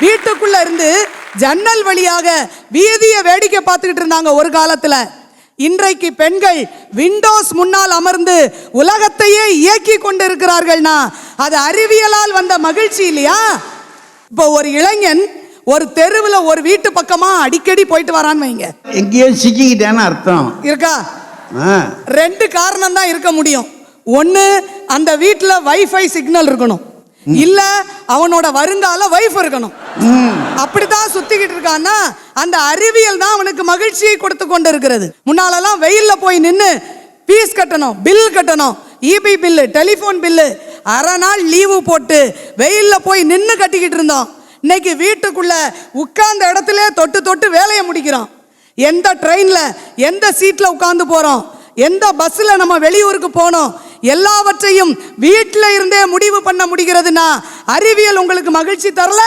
வீட்டுக்குள்ள இருந்து ஜன்னல் வழியாக வீதியை வேடிக்கை பார்த்துக்கிட்டு இருந்தாங்க ஒரு காலத்துல. இன்றைக்கு பெண்கள் விண்டோஸ் முன்னால் அமர்ந்து உலகத்தையே இயக்கி கொண்டு இருக்கிறார்கள்னா அது அறிவியலால் வந்த மகிழ்ச்சி இல்லையா? இப்போ ஒரு இளைஞன் ஒரு தெருவில் ஒரு வீட்டு பக்கமா அடிக்கடி போயிட்டு வரான்னு வைங்க, எங்கேயோ சிக்கிக்கிட்டேன்னு அர்த்தம் இருக்கா? ரெண்டு காரணம் தான் இருக்க முடியும். ஒன்னு, அந்த வீட்டில் வைஃபை சிக்னல் இருக்கணும், இல்ல அவனோட வருங்கால வைஃப் இருக்கணும். அப்படித்தான் சுத்திக்கிட்டு இருக்கான்னா அந்த அறிவியல் தான் அவனுக்கு மகிழ்ச்சியை கொடுத்து கொண்டு இருக்கிறது. முன்னாலெல்லாம் வெயில்ல போய் நின்று பீஸ் கட்டணும், பில் கட்டணும், இபி பில்லு, டெலிஃபோன் பில்லு, அரை நாள் லீவு போட்டு வெயில்ல போய் நின்று கட்டிக்கிட்டு இருந்தோம். இன்னைக்கு வீட்டுக்குள்ள உட்கார்ந்த இடத்துல தொட்டு தொட்டு வேலையை முடிக்கிறோம். எந்த ட்ரெயின்ல எந்த சீட்ல உட்கார்ந்து போறோம், எந்த பஸ்ல நம்ம வெளியூருக்கு போனோம், எல்லாவற்றையும் வீட்டில் இருந்தே முடிவு பண்ண முடிகிறதுனா அறிவியல் உங்களுக்கு மகிழ்ச்சி தரல?